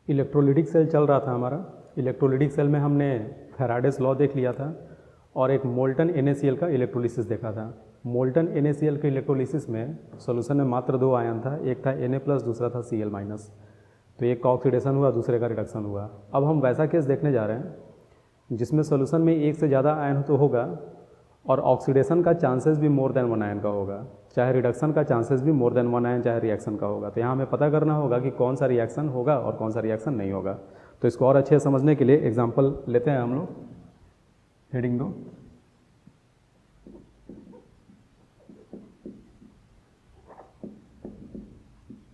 Electrolytic cell चल रहा था हमारा। इलेक्ट्रोलिटिक सेल में हमने फैराडेस लॉ देख लिया था और एक मोल्टन NaCl का इलेक्ट्रोलिसिस देखा था। मोल्टन NaCl के इलेक्ट्रोलिसिस में सॉल्यूशन में मात्र 2 आयन था, एक था Na+, दूसरा था Cl-। तो एक का ऑक्सीडेशन हुआ, दूसरे का रिडक्शन हुआ। अब हम वैसा केस देखने जा रहे हैं जिसमें सॉल्यूशन में एक से ज़्यादा आयन तो होगा और ऑक्सीडेशन का चांसेस भी मोर देन 1 आयन का होगा, चाहे रिडक्शन का चांसेस भी मोर देन 1 आयन चाहे रिएक्शन का होगा। तो यहाँ हमें पता करना होगा कि कौन सा रिएक्शन होगा और कौन सा रिएक्शन नहीं होगा। तो इसको और अच्छे से समझने के लिए एग्जांपल लेते हैं हम लोग। हेडिंग दो,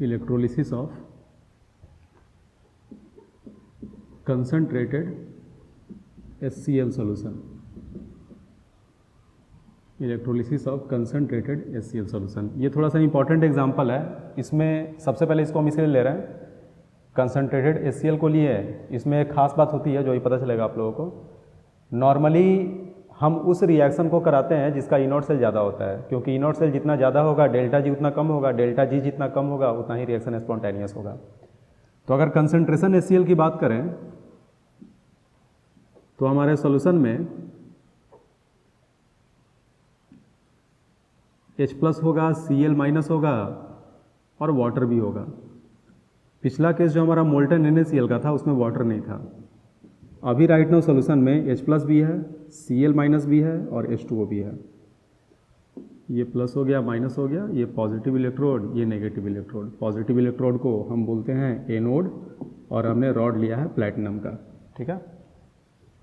electrolysis of concentrated HCl solution. Electrolysis of concentrated HCl solution, ये थोड़ा सा इंपॉर्टेंट एग्जांपल है। इसमें सबसे पहले इसको हम इसलिए ले रहे हैं, कंसंट्रेटेड HCl को लिए इसमें एक खास बात होती है जो ही पता चलेगा आप लोगों को। नॉर्मली हम उस रिएक्शन को कराते हैं जिसका इनॉट सेल ज़्यादा होता है, क्योंकि इनॉट सेल जितना ज़्यादा होगा डेल्टा G उतना कम होगा, डेल्टा G जितना कम होगा उतना ही रिएक्शन स्पॉन्टेनियस होगा। तो अगर कंसंट्रेशन HCl की बात करें तो हमारे सॉल्यूशन में H+ होगा, Cl- होगा और वाटर भी होगा। पिछला केस जो हमारा मोल्टन NaCl का था उसमें वाटर नहीं था। अभी राइट नाउ सॉल्यूशन में H+ भी है, Cl- भी है और H2O भी है। ये प्लस हो गया, माइनस हो गया, ये पॉजिटिव इलेक्ट्रोड, ये नेगेटिव इलेक्ट्रोड। पॉजिटिव इलेक्ट्रोड को हम बोलते हैं एनोड और हमने रॉड लिया है प्लैटिनम का, ठीक है।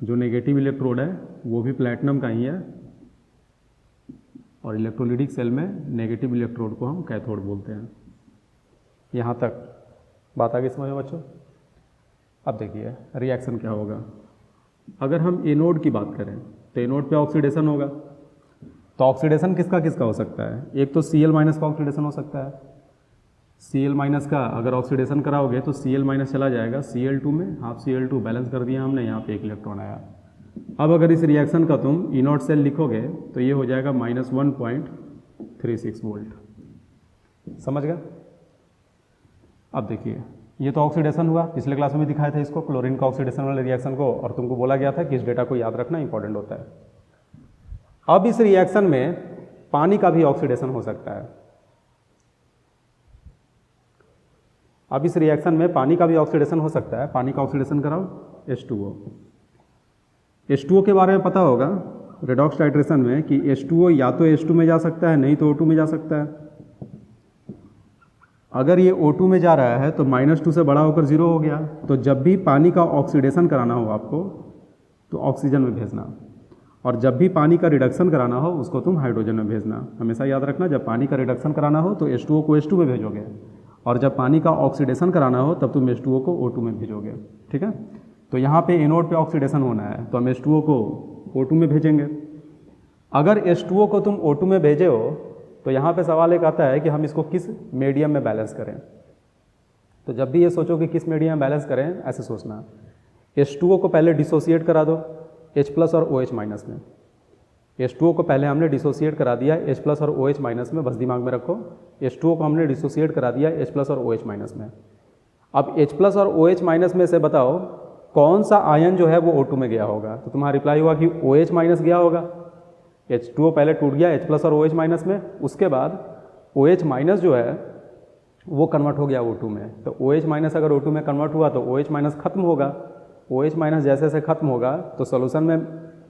जो नेगेटिव इलेक्ट्रोड है वो भी प्लैटिनम का ही है और इलेक्ट्रोलिटिक सेल में नेगेटिव इलेक्ट्रोड को हम कैथोड बोलते हैं। यहाँ तक बात आगे समझ में बच्चों। अब देखिए रिएक्शन क्या होगा। अगर हम एनोड की बात करें तो एनोड पे ऑक्सीडेशन होगा। तो ऑक्सीडेशन किसका किसका हो सकता है? एक तो Cl- का ऑक्सीडेशन हो सकता है। Cl- का अगर ऑक्सीडेशन कराओगे तो Cl- चला जाएगा Cl2 में, हाफ Cl2 बैलेंस कर दिया हमने, यहाँ पे एक इलेक्ट्रॉन आया। अब अगर इस रिएक्शन का तुम इनॉट सेल लिखोगे तो ये हो जाएगा -1.36 वोल्ट। समझ गया? अब देखिए ये तो ऑक्सीडेशन हुआ, पिछले क्लास में भी दिखाया था इसको, क्लोरीन का ऑक्सीडेशन वाले रिएक्शन को, और तुमको बोला गया था कि इस डेटा को याद रखना इंपॉर्टेंट होता है। अब इस रिएक्शन में पानी का भी ऑक्सीडेशन हो सकता है। अब इस रिएक्शन में पानी का भी ऑक्सीडेशन हो सकता है। पानी का ऑक्सीडेशन कराओ, H2O। H2O के बारे में पता होगा रेडॉक्स टाइट्रेशन में कि H2O या तो H2 में जा सकता है, नहीं तो O2 में जा सकता है। अगर ये O2 में जा रहा है तो -2 से बड़ा होकर 0 हो गया। तो जब भी पानी का ऑक्सीडेशन कराना हो आपको तो ऑक्सीजन में भेजना, और जब भी पानी का रिडक्शन कराना हो उसको तुम हाइड्रोजन में भेजना। हमेशा याद रखना, जब पानी का रिडक्शन कराना हो तो H2O को H2 में भेजोगे, और जब पानी का ऑक्सीडेशन कराना हो तब तुम H2O को O2 में भेजोगे, ठीक है। तो यहाँ पे एनोड पे ऑक्सीडेशन होना है तो हम H2O को O2 में भेजेंगे। अगर H2O को तुम O2 में भेजे हो तो यहाँ पे सवाल एक आता है कि हम इसको किस मीडियम में बैलेंस करें। तो जब भी ये सोचो कि किस मीडियम में बैलेंस करें, ऐसे सोचना H2O को पहले डिसोसिएट करा दो H+ और OH- में। H2O को पहले हमने डिसोसिएट करा दिया H+ और OH- में, बस दिमाग में रखो। H2O को हमने डिसोसिएट करा दिया H+ और OH- में। अब H+ और OH- में से बताओ कौन सा आयन जो है वो O2 में गया होगा। तो तुम्हारा रिप्लाई हुआ कि OH- गया होगा। H2O पहले टूट गया H+ और OH- में, उसके बाद OH- जो है वो कन्वर्ट हो गया O2 में। तो OH- अगर O2 में कन्वर्ट हुआ तो OH- खत्म होगा। OH- जैसे जैसे खत्म होगा तो सॉल्यूशन में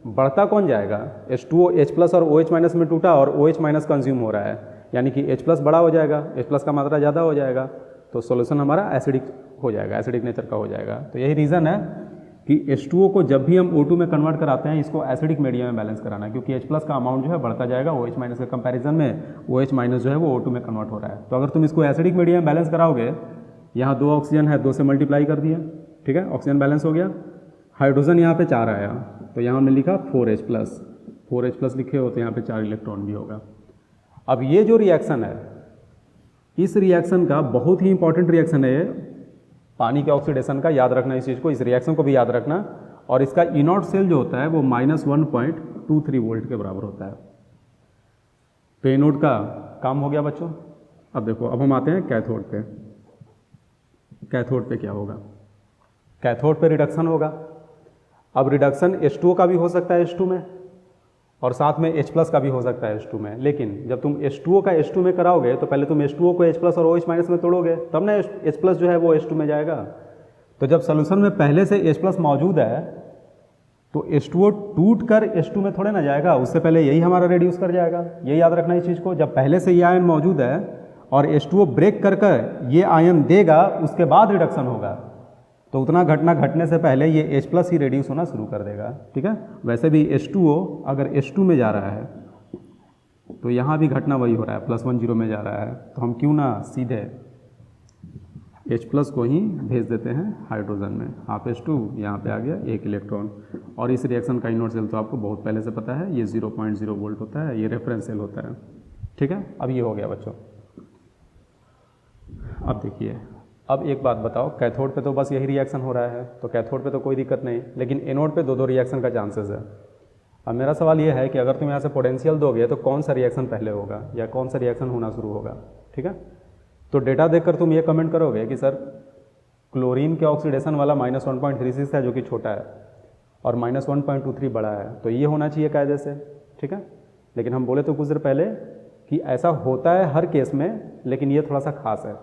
बढ़ता कौन जाएगा? H2O H+ और OH- में टूटा और OH- कंज्यूम हो रहा है, यानी कि H+ बड़ा हो जाएगा, H+ का मात्रा ज़्यादा हो जाएगा, तो सॉल्यूशन हमारा एसिडिक हो जाएगा, एसिडिक नेचर का हो जाएगा। तो यही रीज़न है कि H2O को जब भी हम O2 में कन्वर्ट कराते हैं इसको एसिडिक मीडियम में बैलेंस कराना है, क्योंकि H+ का अमाउंट जो है बढ़ता जाएगा OH- के कंपैरिजन में। OH- जो है वो O2 में कन्वर्ट हो रहा है। तो अगर तुम इसको एसिडिक मीडियम में बैलेंस कराओगे, यहाँ 2 ऑक्सीजन है, 2 से मल्टीप्लाई कर दिया, ठीक है, ऑक्सीजन बैलेंस हो गया। हाइड्रोजन यहाँ पे 4 आया तो यहाँ हमने लिखा 4H+ लिखे हो तो यहाँ पे 4 इलेक्ट्रॉन भी होगा। अब ये जो रिएक्शन है, इस रिएक्शन का बहुत ही इंपॉर्टेंट रिएक्शन है ये, पानी के ऑक्सीडेशन का। याद रखना इस चीज़ को, इस रिएक्शन को भी याद रखना। और इसका इनॉट सेल जो होता है वो -1.23 वोल्ट के बराबर होता है। तो एनोड का काम हो गया बच्चों। अब देखो, अब हम आते हैं कैथोड पे। कैथोड पे क्या होगा? कैथोड पे रिडक्शन होगा। अब रिडक्शन H2O का भी हो सकता है H2 में, और साथ में H+ का भी हो सकता है H2 में। लेकिन जब तुम H2O का H2 में कराओगे तो पहले तुम H2O को H+ और OH- में तोड़ोगे, तब ना H+ जो है वो H2 में जाएगा। तो जब सोल्यूशन में पहले से H+ मौजूद है तो H2O टूट कर H2 में थोड़े ना जाएगा, उससे पहले यही हमारा रेड्यूस कर जाएगा। ये याद रखना इस चीज़ को, जब पहले से ये आयन मौजूद है और H2O ब्रेक कर कर ये आयन देगा, उसके बाद रिडक्शन होगा, तो उतना घटना घटने से पहले ये H+ ही रेड्यूस होना शुरू कर देगा। ठीक है, वैसे भी H2O अगर H2 में जा रहा है तो यहाँ भी घटना वही हो रहा है, +1 0 में जा रहा है, तो हम क्यों ना सीधे H+ को ही भेज देते हैं हाइड्रोजन में। हाफ H2 यहाँ पे आ गया 1 इलेक्ट्रॉन। और इस रिएक्शन का इनोड सेल तो आपको बहुत पहले से पता है, ये 0.0 वोल्ट होता है, ये रेफरेंस सेल होता है। ठीक है, अब ये हो गया बच्चों। अब देखिए, अब एक बात बताओ, कैथोड पे तो बस यही रिएक्शन हो रहा है, तो कैथोड पे तो कोई दिक्कत नहीं, लेकिन एनोड पे 2 रिएक्शन का चांसेस है। अब मेरा सवाल ये है कि अगर तुम यहाँ से पोटेंशियल दोगे तो कौन सा रिएक्शन पहले होगा या कौन सा रिएक्शन होना शुरू होगा। ठीक है, तो डेटा देखकर तुम ये कमेंट करोगे कि सर क्लोरीन के ऑक्सीडेशन वाला -1.36 है जो कि छोटा है, और -1.23 बड़ा है, तो ये होना चाहिए कायदे से। ठीक है, लेकिन हम बोले तो कुछ देर पहले कि ऐसा होता है हर केस में, लेकिन ये थोड़ा सा खास है।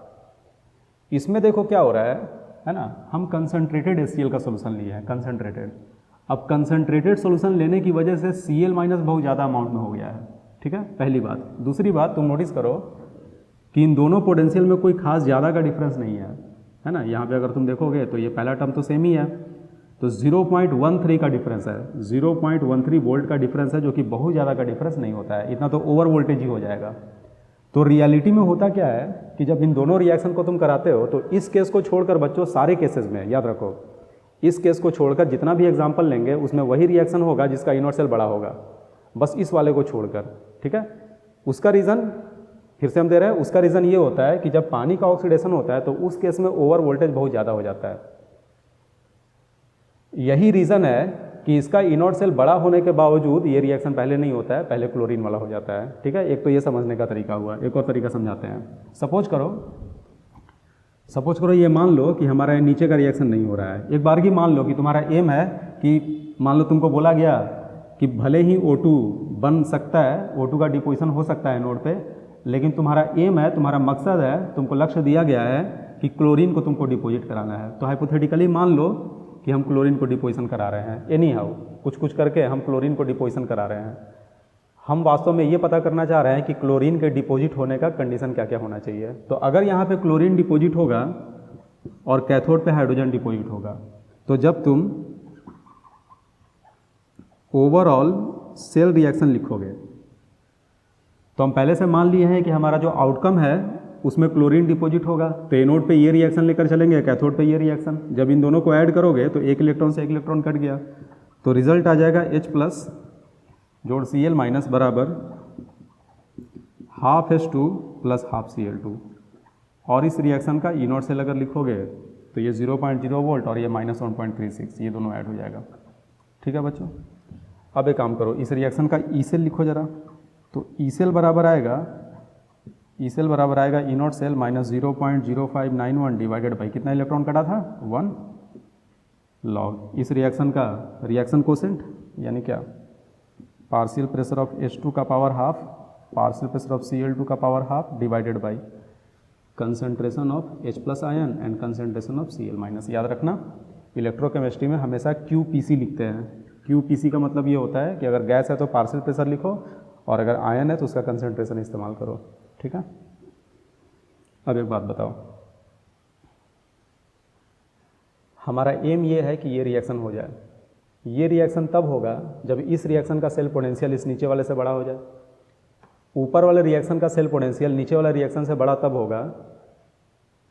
इसमें देखो क्या हो रहा है ना, हम कंसनट्रेटेड HCl का सोल्यूशन लिए हैं, कंसनट्रेटेड। अब कंसनट्रेटेड सोल्यूशन लेने की वजह से Cl- बहुत ज़्यादा अमाउंट में हो गया है। ठीक है, पहली बात। दूसरी बात, तुम नोटिस करो कि इन दोनों पोटेंशियल में कोई खास ज़्यादा का डिफरेंस नहीं है ना। यहाँ पे अगर तुम देखोगे तो ये पहला टर्म तो सेम ही है, तो 0.13 का डिफरेंस है, 0.13 वोल्ट का डिफरेंस है, जो कि बहुत ज़्यादा का डिफरेंस नहीं होता है, इतना तो ओवर वोल्टेज ही हो जाएगा। तो रियलिटी में होता क्या है कि जब इन दोनों रिएक्शन को तुम कराते हो तो इस केस को छोड़कर बच्चों सारे केसेस में याद रखो, इस केस को छोड़कर जितना भी एग्जाम्पल लेंगे उसमें वही रिएक्शन होगा जिसका इनोड सेल बड़ा होगा, बस इस वाले को छोड़कर। ठीक है, उसका रीज़न फिर से हम दे रहे हैं, उसका रीज़न ये होता है कि जब पानी का ऑक्सीडेशन होता है तो उस केस में ओवर वोल्टेज बहुत ज़्यादा हो जाता है। यही रीज़न है कि इसका इनोड सेल बड़ा होने के बावजूद ये रिएक्शन पहले नहीं होता है, पहले क्लोरीन वाला हो जाता है। ठीक है, एक तो ये समझने का तरीका हुआ, एक और तरीका समझाते हैं। सपोज करो ये मान लो कि हमारा नीचे का रिएक्शन नहीं हो रहा है। एक बार की मान लो कि तुम्हारा एम है कि मान लो तुमको बोला गया कि भले ही O2 बन सकता है, O2 का डिपोजिशन हो सकता है नोड पे, लेकिन तुम्हारा एम है, तुम्हारा मकसद है, तुमको लक्ष्य दिया गया है कि क्लोरीन को तुमको डिपोजिट कराना है। तो हाइपोथेटिकली मान लो कि हम क्लोरीन को डिपोजिशन करा रहे हैं, एनी हाउ कुछ करके हम क्लोरीन को डिपोजिशन करा रहे हैं। हम वास्तव में ये पता करना चाह रहे हैं कि क्लोरीन के डिपॉजिट होने का कंडीशन क्या क्या होना चाहिए। तो अगर यहाँ पे क्लोरीन डिपॉजिट होगा और कैथोड पे हाइड्रोजन डिपॉजिट होगा, तो जब तुम ओवरऑल सेल रिएक्शन लिखोगे तो हम पहले से मान लिए हैं कि हमारा जो आउटकम है उसमें क्लोरीन डिपॉजिट होगा, तो एनोड पे ये रिएक्शन लेकर चलेंगे, कैथोड पे ये रिएक्शन। जब इन दोनों को ऐड करोगे तो 1 इलेक्ट्रॉन से 1 इलेक्ट्रॉन कट गया, तो रिजल्ट आ जाएगा H+ जोड़ Cl- बराबर half H2 plus half Cl2। और इस रिएक्शन का इनोड सेल अगर लिखोगे तो ये 0.0 वोल्ट और ये -1.36, ये दोनों ऐड हो जाएगा। ठीक है बच्चों, अब एक काम करो, इस रिएक्शन का ई सेल लिखो जरा। तो ई सेल बराबर आएगा इनोड सेल -0.0591 डिवाइडेड बाई कितना इलेक्ट्रॉन कटा था, 1 लॉग इस रिएक्शन का रिएक्शन कोसेंट, यानी क्या, पार्शियल प्रेशर ऑफ H2 का power half, partial pressure of Cl2 का power half divided by concentration of H+ ion and concentration of Cl-। याद रखना, इलेक्ट्रोकेमिस्ट्री में हमेशा QPC लिखते हैं। QPC का मतलब ये होता है कि अगर गैस है तो पार्शियल प्रेशर लिखो, और अगर आयन है तो उसका कंसंट्रेशन इस्तेमाल करो। ठीक है, अब एक बात बताओ, हमारा एम ये है कि ये रिएक्शन हो जाए। ये रिएक्शन तब होगा जब इस रिएक्शन का सेल पोटेंशियल इस नीचे वाले से बड़ा हो जाए। ऊपर वाले रिएक्शन का सेल पोटेंशियल नीचे वाले रिएक्शन से बड़ा तब होगा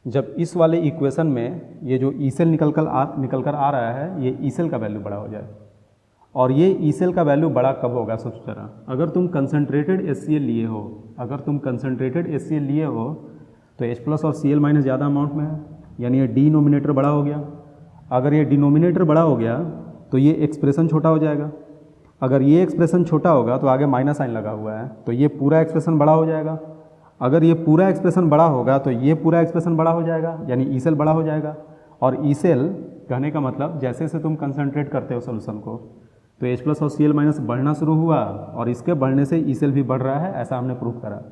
जब इस वाले इक्वेशन में ये जो ई सेल निकल कर आ रहा है, ये ई सेल का वैल्यू बड़ा हो जाए। और ये ई सेल का वैल्यू बड़ा कब होगा, सोचो जरा। अगर तुम कंसनट्रेटेड HCl लिए हो, तो H+ और Cl- ज़्यादा अमाउंट में है, यानी ये डिनोमिनेटर बड़ा हो गया। अगर ये डिनोमिनेटर बड़ा हो गया तो ये एक्सप्रेशन छोटा हो जाएगा। अगर ये एक्सप्रेशन छोटा होगा तो आगे माइनस साइन लगा हुआ है, तो ये पूरा एक्सप्रेशन बड़ा हो जाएगा। अगर ये पूरा एक्सप्रेशन बड़ा होगा तो ये पूरा एक्सप्रेशन बड़ा हो जाएगा, यानी ई सेल बड़ा हो जाएगा। और ई सेल कहने का मतलब जैसे जैसे तुम कंसनट्रेट करते हो सोल्यूशन को, तो H+ और Cl- बढ़ना शुरू हुआ और इसके बढ़ने से ई सेल भी बढ़ रहा है, ऐसा हमने प्रूव करा।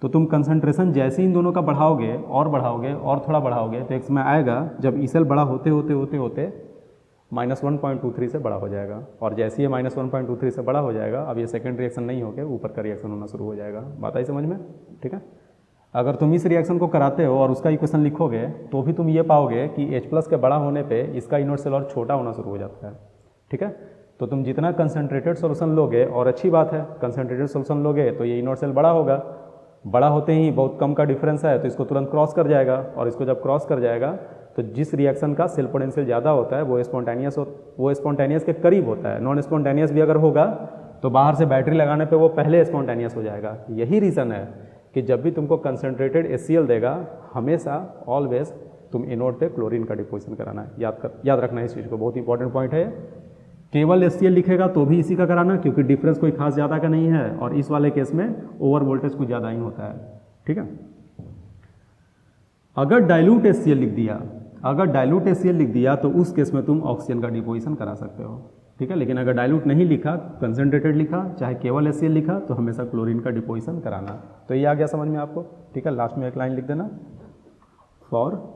तो तुम कंसंट्रेशन जैसे इन दोनों का बढ़ाओगे और थोड़ा बढ़ाओगे, तो एक समय आएगा जब ई सेल बड़ा होते होते होते होते -1.23 से बड़ा हो जाएगा, और जैसे ये -1.23 से बड़ा हो जाएगा, अब ये सेकंड रिएक्शन नहीं होकर ऊपर का रिएक्शन होना शुरू हो जाएगा। बात आई समझ में? ठीक है। अगर तुम इस रिएक्शन को कराते हो और उसका इक्वेशन लिखोगे तो भी तुम ये पाओगे कि H+ के बड़ा होने पे इसका इनवर्ट सेल और छोटा होना शुरू हो जाता है। ठीक है। तो तुम जितना कंसनट्रेटेड सोल्यूशन लोगे, और अच्छी बात है, कंसनट्रेटेड सोल्यूशन लोगे तो ये इनवर्ट सेल बड़ा होगा, बड़ा होते ही बहुत कम का डिफरेंस है तो इसको तुरंत क्रॉस कर जाएगा, और इसको जब क्रॉस कर जाएगा तो जिस रिएक्शन का सेल पोटेंशियल ज़्यादा होता है वो स्पॉन्टेनियस के करीब होता है। नॉन स्पॉन्टेनियस भी अगर होगा तो बाहर से बैटरी लगाने पे वो पहले स्पॉन्टेनियस हो जाएगा। यही रीज़न है कि जब भी तुमको कंसनट्रेटेड HCl देगा, हमेशा ऑलवेज तुम एनोड पे क्लोरीन का डिपोजिशन कराना है। याद रखना है इस चीज़ को, बहुत इंपॉर्टेंट पॉइंट है। केवल HCl लिखेगा तो भी इसी का कराना, क्योंकि डिफरेंस कोई खास ज़्यादा का नहीं है, और इस वाले केस में ओवर वोल्टेज कुछ ज़्यादा ही होता है। ठीक है। अगर डाइल्यूट HCl लिख दिया तो उस केस में तुम ऑक्सीजन का डिपोजिशन करा सकते हो। ठीक है। लेकिन अगर डाइल्यूट नहीं लिखा, कंसनट्रेटेड लिखा, चाहे केवल HCl लिखा, तो हमेशा क्लोरीन का डिपोजिशन कराना। तो ये आ गया समझ में आपको? ठीक है। लास्ट में एक लाइन लिख देना, for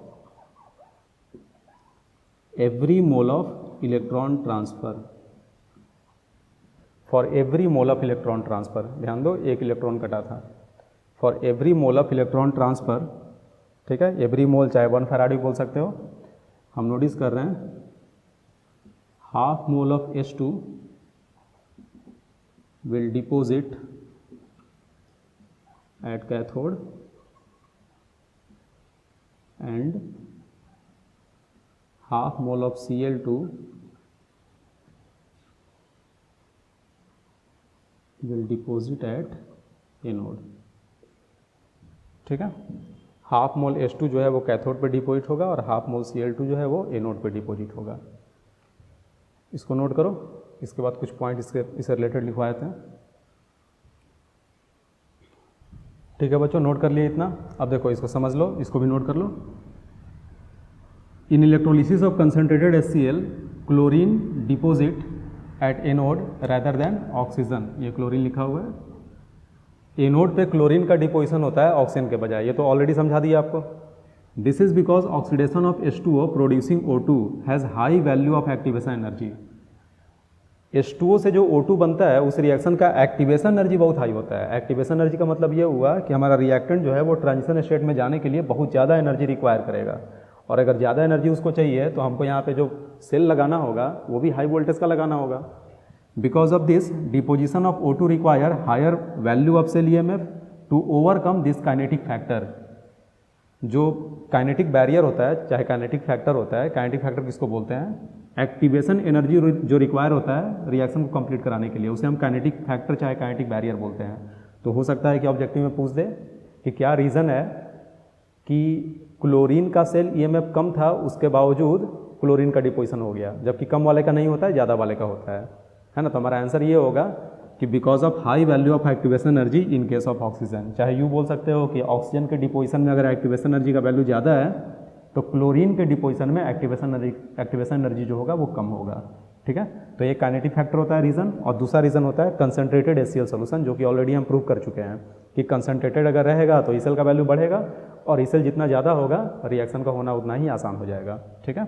every mole of electron transfer, ध्यान दो, एक इलेक्ट्रॉन कटा था। For every mole of electron transfer, ठीक है, एवरी मोल चाहे 1 फैराड भी बोल सकते हो। हम नोटिस कर रहे हैं half mole of H2 will deposit at cathode and half mole of Cl2 will deposit at anode. ठीक है। हाफ मोल H2 जो है वो कैथोड पे डिपोजिट होगा और हाफ मोल Cl2 जो है वो एनोड पे डिपोजिट होगा। इसको नोट करो। इसके बाद कुछ पॉइंट इससे रिलेटेड लिखवाए थे। ठीक है बच्चों, नोट कर लिए इतना। अब देखो इसको समझ लो, इसको भी नोट कर लो। In electrolysis of concentrated HCl, chlorine deposit at anode rather than oxygen. ये क्लोरीन लिखा हुआ है। एनोड पे क्लोरीन का डिपोजिशन होता है ऑक्सीजन के बजाय, ये तो ऑलरेडी समझा दिया आपको। This is because oxidation of H2O producing O2 has high value of activation energy. H2O से जो O2 बनता है उस रिएक्शन का एक्टिवेशन एनर्जी बहुत हाई होता है। एक्टिवेशन एनर्जी का मतलब ये हुआ कि हमारा रिएक्टेंट जो है वो ट्रांजिशन स्टेट में जाने के लिए बहुत ज़्यादा एनर्जी रिक्वायर करेगा, और अगर ज़्यादा एनर्जी उसको चाहिए तो हमको यहाँ पे जो सेल लगाना होगा वो भी हाई वोल्टेज का लगाना होगा। Because of this deposition of O2 require higher value of cell EMF to overcome this kinetic factor. जो काइनेटिक बैरियर होता है, चाहे काइनेटिक फैक्टर होता है, काइनेटिक फैक्टर किसको बोलते हैं? एक्टिवेशन एनर्जी जो रिक्वायर होता है रिएक्शन को कंप्लीट कराने के लिए, उसे हम काइनेटिक फैक्टर चाहे काइनेटिक बैरियर बोलते हैं। तो हो सकता है कि ऑब्जेक्टिव में पूछ दे कि क्या रीज़न है कि क्लोरीन का सेल EMF कम था उसके बावजूद क्लोरीन का डिपोजिशन हो गया, जबकि कम वाले का नहीं होता है, ज़्यादा वाले का होता है ना। तो हमारा आंसर ये होगा कि because of high value of activation energy in case of oxygen. चाहे यूँ बोल सकते हो कि ऑक्सीजन के डिपोजिशन में अगर एक्टिवेशन एनर्जी का वैल्यू ज़्यादा है तो क्लोरीन के डिपोजिशन में एक्टिवेशन एनर्जी जो होगा वो कम होगा। ठीक है। तो ये काइनेटिक फैक्टर होता है रीज़न, और दूसरा रीज़न होता है कंसनट्रेटेड HCl सोल्यूशन, जो कि ऑलरेडी हम प्रूव कर चुके हैं कि कंसनट्रेटेड अगर रहेगा तो ECl का वैल्यू बढ़ेगा, और ECl जितना ज़्यादा होगा रिएक्शन का होना उतना ही आसान हो जाएगा। ठीक है।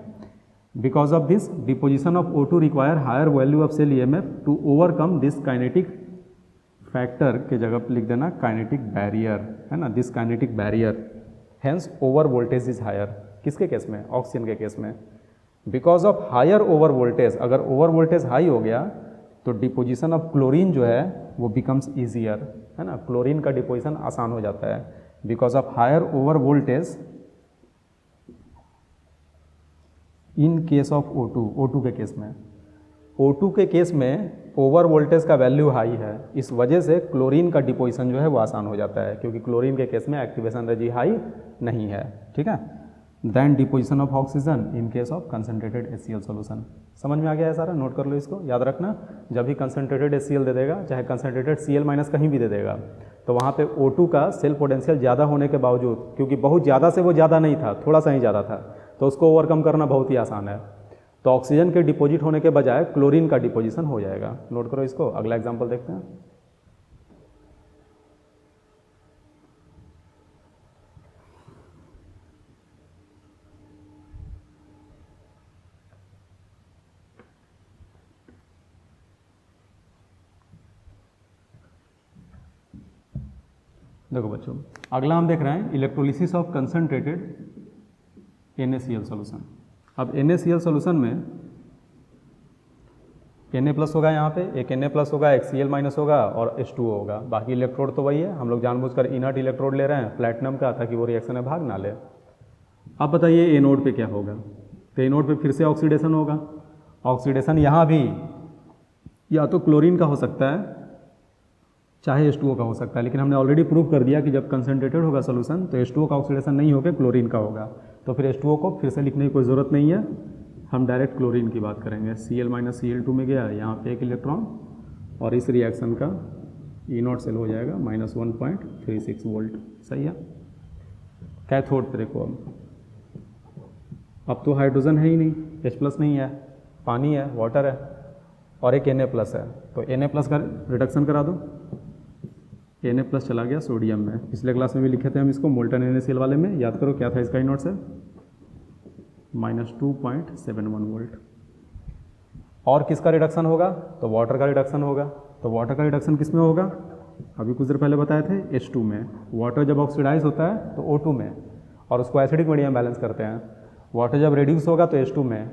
Because of this deposition of O2 require higher value of cell EMF to overcome this kinetic factor के जगह पर लिख देना काइनेटिक बैरियर, है ना, this kinetic barrier. Hence over voltage is higher. किसके केस में? ऑक्सीजन के केस में। Because of higher over voltage, अगर ओवर वोल्टेज हाई हो गया तो डिपोजिशन ऑफ क्लोरीन जो है वो बिकम्स ईजियर, है ना, क्लोरीन का डिपोजिशन आसान हो जाता है। Because of higher over voltage in case of O2 के केस में, O2 के केस में ओवर वोल्टेज का वैल्यू हाई है, इस वजह से क्लोरीन का डिपोजिशन जो है वो आसान हो जाता है, क्योंकि क्लोरीन के केस में एक्टिवेशन एनर्जी हाई नहीं है। ठीक है। Then deposition of oxygen in case of concentrated HCl solution. समझ में आ गया है सारा? नोट कर लो इसको, याद रखना। जब भी कंसनट्रेटेड HCl दे देगा, चाहे कंसनट्रेटेड Cl- कहीं भी दे देगा, तो वहाँ पे O2 का सेल पोटेंशियल ज़्यादा होने के बावजूद, क्योंकि बहुत ज़्यादा से वो ज़्यादा नहीं था, थोड़ा सा ही ज़्यादा था, तो उसको ओवरकम करना बहुत ही आसान है। तो ऑक्सीजन के डिपॉजिट होने के बजाय क्लोरीन का डिपोजिशन हो जाएगा। नोट करो इसको। अगला एग्जाम्पल देखते हैं। देखो बच्चों, अगला हम देख रहे हैं electrolysis of concentrated NaCl solution. अब NaCl सॉल्यूशन में Na प्लस होगा, यहाँ पे एक Na प्लस होगा, एक Cl माइनस होगा और H2O होगा। बाकी इलेक्ट्रोड तो वही है, हम लोग जानबूझकर इनर्ट इलेक्ट्रोड ले रहे हैं प्लैटिनम का, ताकि वो रिएक्शन में भाग ना ले। अब बताइए ए नोड पे क्या होगा। तो ए नोड पे फिर से ऑक्सीडेशन होगा। ऑक्सीडेशन यहाँ भी या तो क्लोरीन का हो सकता है, चाहे H2O का हो सकता है, लेकिन हमने ऑलरेडी प्रूव कर दिया कि जब कंसनट्रेटेड होगा सोल्यूशन तो H2O का ऑक्सीडेशन नहीं होकर क्लोरीन का होगा। तो फिर H2O को फिर से लिखने की कोई ज़रूरत नहीं है, हम डायरेक्ट क्लोरीन की बात करेंगे। Cl माइनस Cl2 में गया यहाँ पे एक इलेक्ट्रॉन और इस रिएक्शन का E0 सेल हो जाएगा -1.36 वोल्ट। सही है। कैथोड पे देखो, अब तो हाइड्रोजन है ही नहीं, H प्लस नहीं है, पानी है, वाटर है और एक Na प्लस है। तो Na प्लस का रिडक्शन करा दो। Na प्लस चला गया सोडियम में। पिछले क्लास में भी लिखे थे हम इसको मोल्टन NaCl वाले में, याद करो क्या था इसका E0 सेल, -2.71 वोल्ट। और किसका रिडक्शन होगा? तो वाटर का रिडक्शन होगा। तो वाटर का रिडक्शन किस में होगा? अभी कुछ देर पहले बताए थे H2 में। वाटर जब ऑक्सीडाइज होता है तो O2 में, और उसको एसिडिक मीडियम बैलेंस करते हैं। वाटर जब रिड्यूस होगा तो H2 में।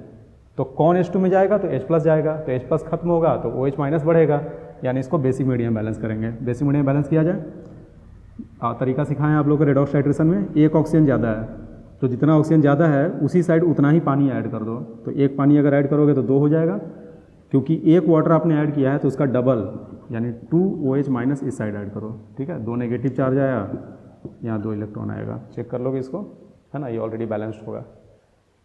तो कौन H2 में जाएगा? तो H प्लस जाएगा। तो H प्लस खत्म होगा तो OH माइनस बढ़ेगा, यानी इसको बेसिक मीडियम बैलेंस करेंगे। बेसिक मीडियम बैलेंस किया जाए, तरीका सिखाएं आप लोग को रेडॉक्स टाइट्रेशन में। एक ऑक्सीजन ज़्यादा है तो जितना ऑक्सीजन ज़्यादा है उसी साइड उतना ही पानी ऐड कर दो। तो एक पानी अगर ऐड करोगे तो 2 हो जाएगा, क्योंकि एक वाटर आपने ऐड किया है तो उसका डबल यानी 2 OH माइनस इस साइड ऐड करो। ठीक है, 2 नेगेटिव चार्ज आया, यहाँ 2 इलेक्ट्रॉन आएगा। चेक कर लोगे इसको, है ना, ये ऑलरेडी बैलेंस्ड होगा।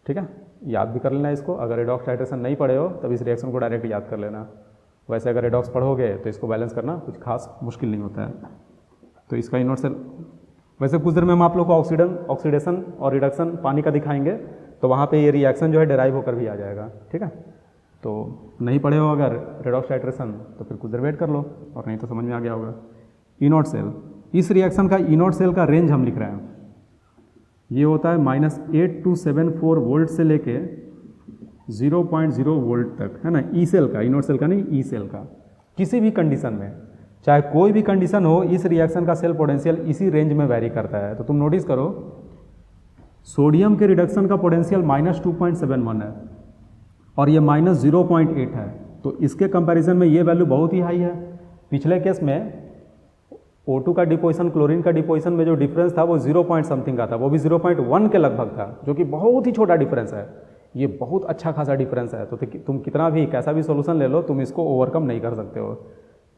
ठीक है, याद भी कर लेना इसको। अगर रेडॉक्स टाइट्रेशन नहीं पढ़े हो तब इस रिएक्शन को डायरेक्ट याद कर लेना। वैसे अगर रेडॉक्स पढ़ोगे तो इसको बैलेंस करना कुछ खास मुश्किल नहीं होता है। तो इसका E0 सेल, वैसे कुछ देर में हम आप लोग को ऑक्सीडेशन और रिडक्शन पानी का दिखाएंगे, तो वहाँ पे ये रिएक्शन जो है डेराइव होकर भी आ जाएगा। ठीक है, तो नहीं पढ़े हो अगर रेडॉक्स टाइट्रेशन तो फिर कुछ देर वेट कर लो, और नहीं तो समझ में आ गया होगा। E0 सेल, इस रिएक्शन का E0 सेल का रेंज हम लिख रहे हैं, ये होता है -8274 वोल्ट से लेके 0.0 वोल्ट तक, है ना। ई सेल का, E0 सेल का नहीं, ई सेल का। किसी भी कंडीशन में, चाहे कोई भी कंडीशन हो, इस रिएक्शन का सेल पोटेंशियल इसी रेंज में वैरी करता है। तो तुम नोटिस करो, सोडियम के रिडक्शन का पोटेंशियल -2.71 है और ये -0.8 है। तो इसके कंपैरिजन में ये वैल्यू बहुत ही हाई है। पिछले केस में O2 का डिपोजिशन, क्लोरीन का डिपोजिशन में जो डिफरेंस था वो 0 पॉइंट समथिंग का था, वो भी 0.1 के लगभग था, जो कि बहुत ही छोटा डिफरेंस है। ये बहुत अच्छा खासा डिफरेंस है। तो तुम कितना भी कैसा भी सोल्यूशन ले लो, तुम इसको ओवरकम नहीं कर सकते हो।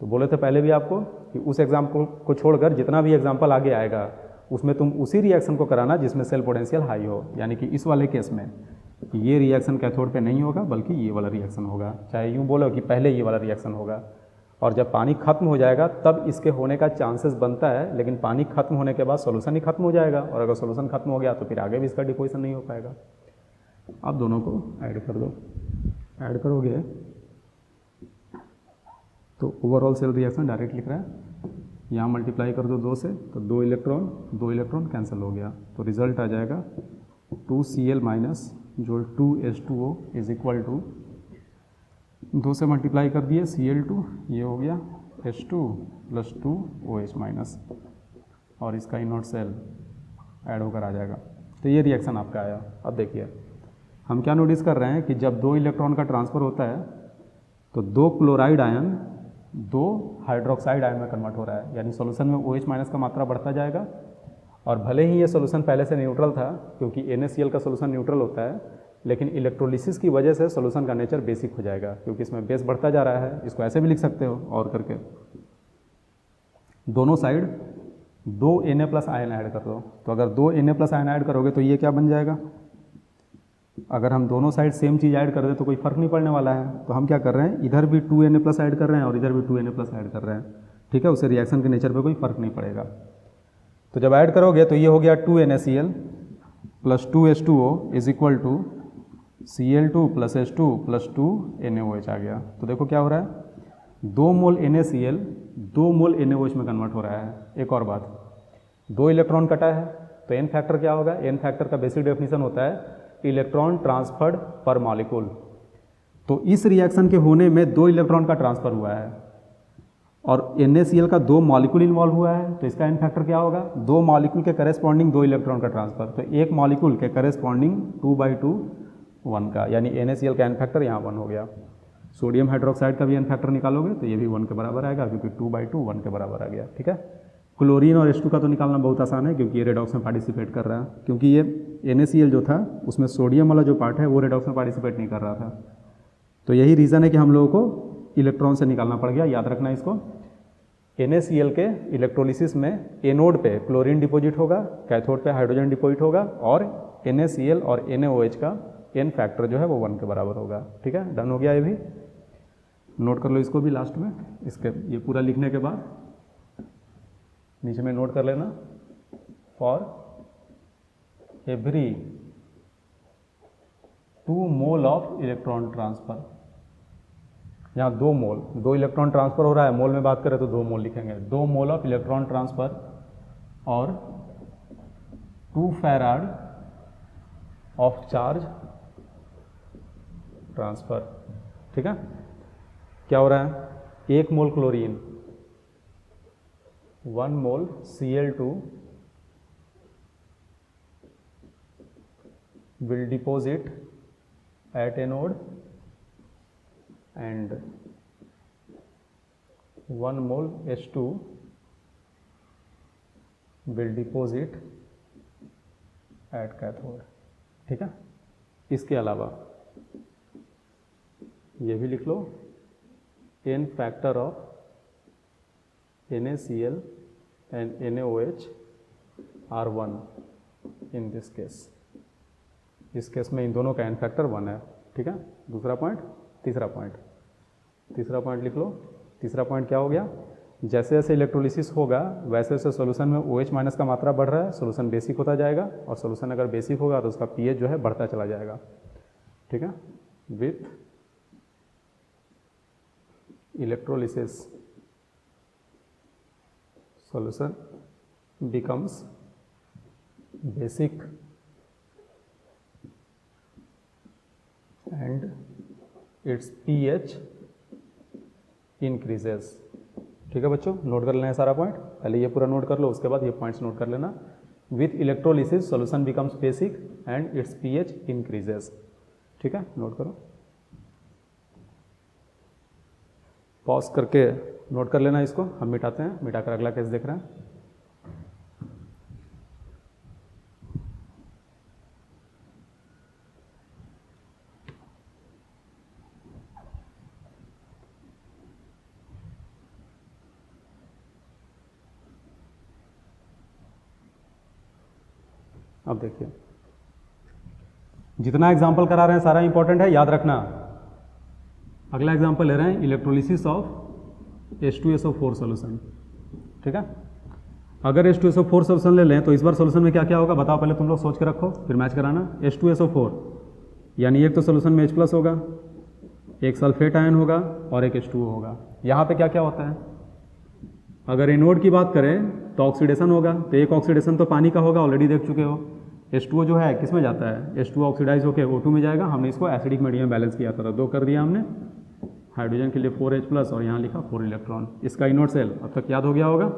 तो बोले थे पहले भी आपको कि उस एग्जाम्पल को छोड़कर जितना भी एग्जाम्पल आगे आएगा उसमें तुम उसी रिएक्शन को कराना जिसमें सेल पोटेंशियल हाई हो। यानी कि इस वाले केस में ये रिएक्शन कैथोड पे नहीं होगा, बल्कि ये वाला रिएक्शन होगा। चाहे यूँ बोलो कि पहले ये वाला रिएक्शन होगा, और जब पानी खत्म हो जाएगा तब इसके होने का चांसेस बनता है, लेकिन पानी खत्म होने के बाद सोल्यूशन ही खत्म हो जाएगा, और अगर सोल्यूशन खत्म हो गया तो फिर आगे भी इसका डिपोजिशन नहीं हो पाएगा। आप दोनों को ऐड कर दो। ऐड करोगे तो ओवरऑल सेल रिएक्शन डायरेक्ट लिख रहा है, यहाँ मल्टीप्लाई कर दो 2 से, तो 2 इलेक्ट्रॉन कैंसिल हो गया। तो रिजल्ट आ जाएगा 2Cl माइनस जो 2H2O इज इक्वल टू 2 से मल्टीप्लाई कर दिए Cl2, ये हो गया H2 प्लस 2OH माइनस, और इसका E0 सेल ऐड होकर आ जाएगा। तो ये रिएक्शन आपका आया। अब देखिए हम क्या नोटिस कर रहे हैं कि जब 2 इलेक्ट्रॉन का ट्रांसफ़र होता है तो 2 क्लोराइड आयन 2 हाइड्रोक्साइड आयन में कन्वर्ट हो रहा है, यानी सॉल्यूशन में OH माइनस का मात्रा बढ़ता जाएगा। और भले ही ये सॉल्यूशन पहले से न्यूट्रल था, क्योंकि NaCl का सॉल्यूशन न्यूट्रल होता है, लेकिन इलेक्ट्रोलिसिस की वजह से सॉल्यूशन का नेचर बेसिक हो जाएगा, क्योंकि इसमें बेस बढ़ता जा रहा है। इसको ऐसे भी लिख सकते हो और करके, दोनों side 2 Na plus ion add कर दो। तो अगर 2 Na प्लस आयन ऐड करोगे तो ये क्या बन जाएगा? अगर हम दोनों साइड सेम चीज़ ऐड कर दें तो कोई फ़र्क नहीं पड़ने वाला है। तो हम क्या कर रहे हैं, इधर भी 2 Na प्लस ऐड कर रहे हैं और इधर भी 2 Na प्लस ऐड कर रहे हैं। ठीक है, उससे रिएक्शन के नेचर पे कोई फ़र्क नहीं पड़ेगा। तो जब ऐड करोगे तो ये हो गया 2 NaCl plus 2H2O is equal to Cl2 + H2 + 2 NaOH आ गया। तो देखो क्या हो रहा है, 2 मोल NaCl 2 मोल NaOH में कन्वर्ट हो रहा है। एक और बात, 2 इलेक्ट्रॉन कटा है तो एन फैक्टर क्या होगा, एन फैक्टर का बेसिक डेफिनेशन होता है इलेक्ट्रॉन ट्रांसफर्ड पर मॉलिक्यूल। तो इस रिएक्शन के होने में 2 इलेक्ट्रॉन का ट्रांसफर हुआ है और NaCl का 2 मॉलिक्यूल इन्वॉल्व हुआ है, तो इसका एन फैक्टर क्या होगा, 2 मॉलिक्यूल के करेस्पॉन्डिंग 2 इलेक्ट्रॉन का ट्रांसफर। तो एक मॉलिक्यूल के करेस्पॉन्डिंग 2/2 1 का, यानी NaCl का एन फैक्टर यहाँ 1 हो गया। सोडियम हाइड्रोक्साइड का भी एन फैक्टर निकालोगे तो ये भी 1 के बराबर आएगा, क्योंकि 2/2 1 के बराबर आ गया। ठीक है, क्लोरीन और H2 का तो निकालना बहुत आसान है, क्योंकि ये रेडॉक्स में पार्टिसिपेट कर रहा है, क्योंकि ये NaCl जो था उसमें सोडियम वाला जो पार्ट है वो रेडॉक्स में पार्टिसिपेट नहीं कर रहा था। तो यही रीज़न है कि हम लोगों को इलेक्ट्रॉन से निकालना पड़ गया। याद रखना इसको, NaCl के इलेक्ट्रोलिसिस में एनोड पे क्लोरीन डिपॉजिट होगा, कैथोड पे हाइड्रोजन डिपॉजिट होगा, और NaCl और NaOH का एन फैक्टर जो है वो 1 के बराबर होगा। ठीक है, डन हो गया। ये भी नोट कर लो इसको भी लास्ट में, इसके ये पूरा लिखने के बाद नीचे में नोट कर लेना, for every 2 mole of electron transfer. यहाँ 2 मोल, 2 इलेक्ट्रॉन ट्रांसफर हो रहा है, मोल में बात करें तो 2 मोल लिखेंगे। 2 मोल ऑफ इलेक्ट्रॉन ट्रांसफर और 2 फैराड ऑफ चार्ज ट्रांसफर। ठीक है, क्या हो रहा है, 1 mole chlorine 1 mole Cl2 will deposit at anode and 1 mole H2 will deposit at cathode। ठीक है, इसके अलावा ये भी लिख लो, n factor of NaCl and NaOH are 1 in this case. इस केस में इन दोनों का एन फैक्टर 1 है। ठीक है, दूसरा पॉइंट। तीसरा पॉइंट लिख लो। तीसरा पॉइंट क्या हो गया, जैसे जैसे इलेक्ट्रोलिसिस होगा वैसे वैसे सोल्यूशन में OH माइनस का मात्रा बढ़ रहा है, सोल्यूशन बेसिक होता जाएगा, और सोल्यूशन अगर बेसिक होगा तो उसका pH जो है बढ़ता चला जाएगा। ठीक है, with electrolysis solution becomes basic and its pH increases। ठीक है बच्चों, नोट कर लेना है सारा पॉइंट, पहले ये पूरा नोट कर लो, उसके बाद ये पॉइंट्स नोट कर लेना। With electrolysis solution becomes basic and it's pH increases. ठीक है, नोट करो, पॉज करके नोट कर लेना इसको। हम मिटाते हैं, मिटाकर अगला केस देख रहे हैं। अब देखिए, जितना एग्जाम्पल करा रहे हैं सारा इंपॉर्टेंट है, याद रखना। अगला एग्जाम्पल ले रहे हैं इलेक्ट्रोलिसिस ऑफ H2SO4 सोल्यूशन। ठीक है, अगर H2SO4 सोल्यूशन ले लें तो इस बार सोल्यूशन में क्या क्या होगा बताओ, पहले तुम लोग सोच के रखो फिर मैच कराना। H2SO4 यानी एक तो सोल्यूशन में H+ होगा, एक सल्फेट आयन होगा और एक H2O होगा। यहाँ पे क्या क्या होता है, अगर एनोड की बात करें तो ऑक्सीडेशन होगा, तो एक ऑक्सीडेशन तो पानी का होगा, ऑलरेडी देख चुके हो। H2O जो है किस में जाता है, H2O ऑक्सीडाइज होकर O2 में जाएगा। हमने इसको एसिडिक मीडियम बैलेंस किया था, 2 कर दिया हमने। हाइड्रोजन के लिए 4H+ और यहाँ लिखा 4 इलेक्ट्रॉन। इसका इनोड सेल अब तक याद हो गया होगा,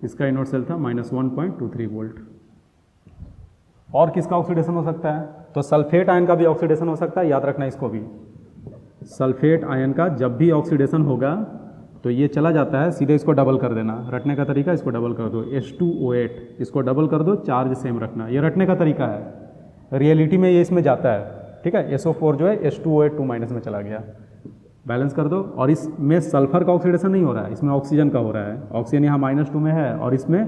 इसका इनोड सेल था -1.23 वोल्ट। और किसका ऑक्सीडेशन हो सकता है, तो सल्फेट आयन का भी ऑक्सीडेशन हो सकता है, याद रखना इसको भी। सल्फेट आयन का जब भी ऑक्सीडेशन होगा तो ये चला जाता है, सीधे इसको डबल कर देना। रटने का तरीका, इसको डबल कर दो, H2O8 इसको डबल कर दो, चार्ज सेम रखना, ये रटने का तरीका है। रियलिटी में ये इसमें जाता है। ठीक है, SO4 जो है H2O8 2- में चला गया, बैलेंस कर दो। और इसमें सल्फर का ऑक्सीडेशन नहीं हो रहा है, इसमें ऑक्सीजन का हो रहा है। ऑक्सीजन यहाँ -2 में है और इसमें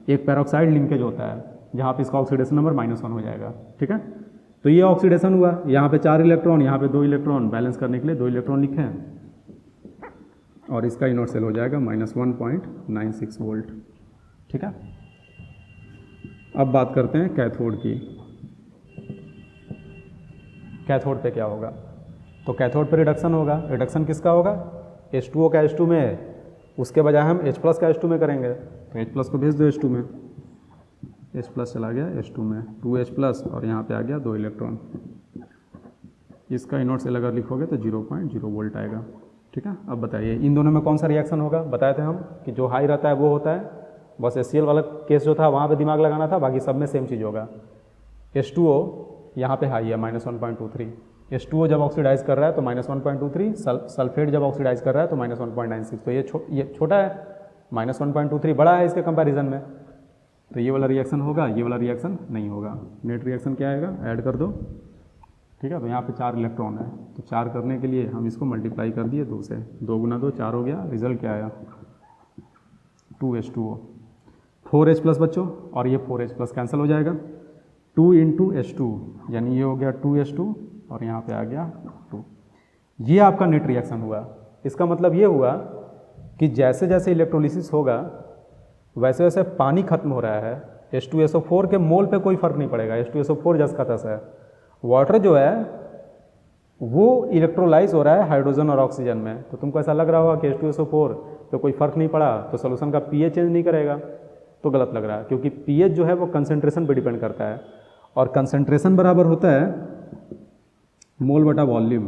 एक पैरोक्साइड लिंकेज होता है जहाँ पे इसका ऑक्सीडेशन नंबर -1 हो जाएगा। ठीक है, तो ये ऑक्सीडेशन हुआ, यहाँ पे 4 इलेक्ट्रॉन, यहाँ पे 2 इलेक्ट्रॉन, बैलेंस करने के लिए 2 इलेक्ट्रॉन लिखे हैं, और इसका इनोड सेल हो जाएगा -1.96 वोल्ट। ठीक है, अब बात करते हैं कैथोड की। कैथोड पे क्या होगा? तो कैथोड पे रिडक्शन होगा। रिडक्शन किसका होगा? H2O का H2 में, उसके बजाय हम H+ का H2 में करेंगे। तो H+ को भेज दो H2 में, H+ चला गया H2 में, 2H+ और यहाँ पे आ गया 2 इलेक्ट्रॉन। इसका इनवर्ट सेल अगर लिखोगे तो 0.0 वोल्ट आएगा। ठीक है, अब बताइए इन दोनों में कौन सा रिएक्शन होगा? बताए थे हम कि जो हाई रहता है वो होता है, बस HCl वाला केस जो था वहाँ पे दिमाग लगाना था, बाकी सब में सेम चीज़ होगा। H2O यहाँ पे हाई है -1.23, H2O जब ऑक्सीडाइज कर रहा है तो -1.23, सल्फेट जब ऑक्सीडाइज कर रहा है तो -1.96, तो ये छोटा है, -1.23 बड़ा है इसके कंपैरिजन में, तो ये वाला रिएक्शन होगा, ये वाला रिएक्शन नहीं होगा। नेट रिएक्शन क्या आएगा? ऐड कर दो। ठीक है, तो यहाँ पे 4 इलेक्ट्रॉन है, तो 4 करने के लिए हम इसको मल्टीप्लाई कर दिए 2 से, 2 × 2 4 हो गया। रिजल्ट क्या आया? 2H2O, 4H+ बच्चों, और ये 4H+ कैंसिल हो जाएगा। 2 × H2 यानी ये हो गया 2H2 और यहाँ पे आ गया 2। ये आपका नेट रिएक्शन हुआ। इसका मतलब ये हुआ कि जैसे जैसे इलेक्ट्रोलिसिस होगा वैसे वैसे पानी खत्म हो रहा है। H2SO4 के मोल पे कोई फर्क नहीं पड़ेगा, H2SO4 जस का तस है। वाटर जो है वो इलेक्ट्रोलाइज हो रहा है हाइड्रोजन और ऑक्सीजन में, तो तुमको ऐसा लग रहा होगा कि H2SO4 पे कोई फर्क नहीं पड़ा तो सोल्यूशन का pH चेंज नहीं करेगा, तो गलत लग रहा है, क्योंकि pH जो है वो कंसंट्रेशन पे डिपेंड करता है, और कंसंट्रेशन बराबर होता है मोल बटा वॉल्यूम।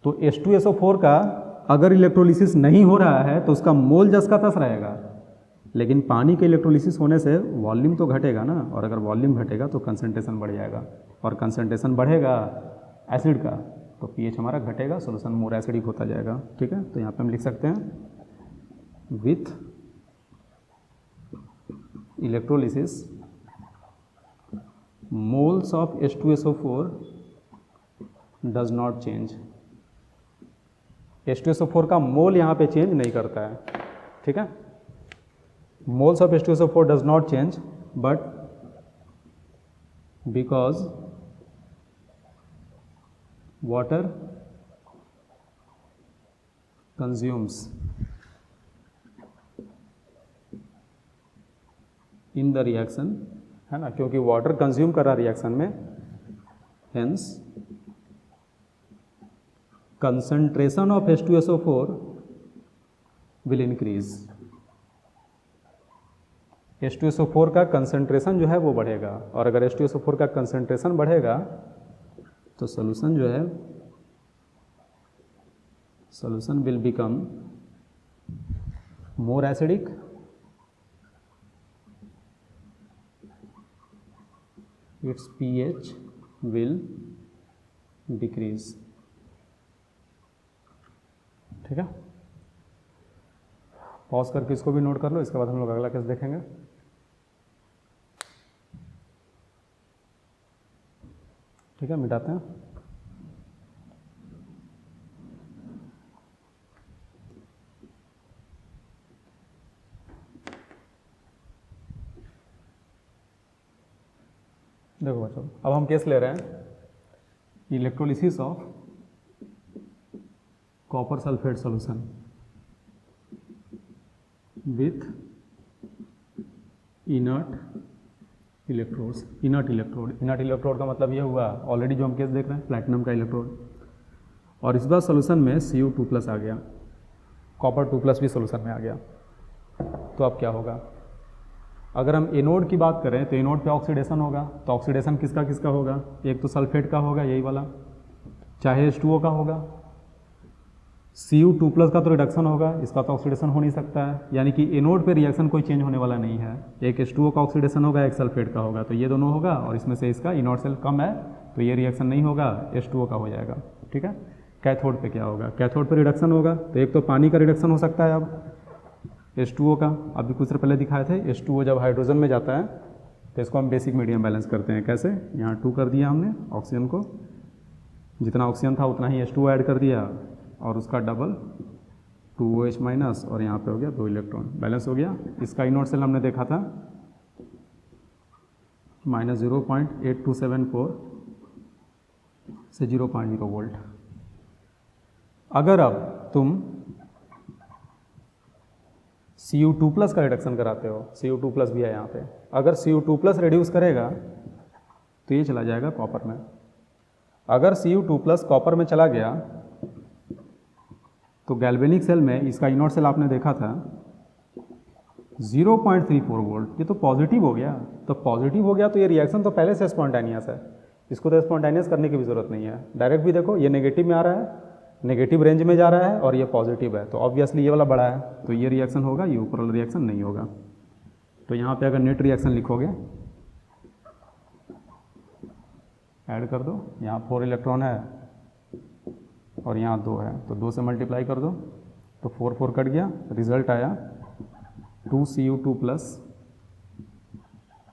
तो H2SO4 का अगर इलेक्ट्रोलिसिस नहीं हो रहा है तो उसका मोल जस का तस रहेगा, लेकिन पानी के इलेक्ट्रोलिसिस होने से वॉल्यूम तो घटेगा ना, और अगर वॉल्यूम घटेगा तो कंसंट्रेशन बढ़ जाएगा, और कंसंट्रेशन बढ़ेगा एसिड का तो pH हमारा घटेगा, सोल्यूशन मोर एसिडिक होता जाएगा। ठीक है, तो यहाँ पे हम लिख सकते हैं with electrolysis moles of H2SO4 does not change. H2SO4 का मोल यहाँ पे चेंज नहीं करता है। ठीक है, moles of H2SO4 does not change, but because water consumes in the reaction, है ना, क्योंकि वाटर कंज्यूम कर रहा रिएक्शन में, hence concentration of H2SO4 will increase। H2SO4 का कंसंट्रेशन जो है वो बढ़ेगा, और अगर H2SO4 का कंसंट्रेशन बढ़ेगा तो सोल्यूशन जो है, solution will become more acidic it's pH will decrease. ठीक है, पॉज करके इसको भी नोट कर लो, इसके बाद हम लोग अगला केस देखेंगे। ठीक है, मिटाते हैं। देखो बच्चों, अब हम केस ले रहे हैं electrolysis of copper sulphate solution with inert electrodes. Inert electrode का मतलब ये हुआ, ऑलरेडी जो हम केस देख रहे हैं प्लैटिनम का इलेक्ट्रोड, और इस बार सोल्यूशन में Cu2+ आ गया, कॉपर 2+ भी सोल्यूशन में आ गया। तो अब क्या होगा? अगर हम एनोड की बात करें तो एनोड पे ऑक्सीडेशन होगा, तो ऑक्सीडेशन किसका किसका होगा? एक तो सल्फेट का होगा, यही वाला, चाहे H2O का होगा। Cu2+ का तो रिडक्शन होगा, इसका तो ऑक्सीडेशन हो नहीं सकता है, यानी कि एनोड पे रिएक्शन कोई चेंज होने वाला नहीं है। एक H2O का ऑक्सीडेशन होगा, एक सल्फेट का होगा, तो ये दोनों होगा, और इसमें से इसका इनोड सेल कम है तो ये रिएक्शन नहीं होगा, H2O का हो जाएगा। ठीक है, कैथोड पे क्या होगा? कैथोड पे रिडक्शन होगा, तो एक तो पानी का रिडक्शन हो सकता है, अब H2O का अभी कुछ देर पहले दिखाए थे, H2O जब हाइड्रोजन में जाता है तो इसको हम बेसिक मीडियम बैलेंस करते हैं। कैसे? यहाँ 2 कर दिया हमने, ऑक्सीजन को जितना ऑक्सीजन था उतना ही H2O ऐड कर दिया, और उसका डबल 2OH- और यहाँ पे हो गया 2 इलेक्ट्रॉन, बैलेंस हो गया। इसका इनोड सेल हमने देखा था -0.8274 से 0.0 वोल्ट। अगर अब तुम Cu2+ का रिडक्शन कराते हो, Cu2+ भी है यहाँ पे, अगर Cu2+ रिड्यूस करेगा तो ये चला जाएगा कॉपर में, अगर Cu2+ कॉपर में चला गया तो गैल्वेनिक सेल में इसका इनोड सेल आपने देखा था 0.34 वोल्ट, ये तो पॉजिटिव हो गया। तो पॉजिटिव हो गया तो ये रिएक्शन तो पहले से स्पॉन्टेनियस है, इसको तो स्पॉन्टेनियस करने की भी ज़रूरत नहीं है। डायरेक्ट भी देखो, ये नेगेटिव में आ रहा है, नेगेटिव रेंज में जा रहा है और ये पॉजिटिव है, तो ऑब्वियसली ये वाला बड़ा है, तो ये रिएक्शन होगा, ये ऊपर वाला रिएक्शन नहीं होगा। तो यहाँ पे अगर नेट रिएक्शन लिखोगे, ऐड कर दो, यहाँ 4 इलेक्ट्रॉन है और यहाँ 2 है, तो 2 से मल्टीप्लाई कर दो तो 4 कट गया, रिजल्ट आया 2Cu2+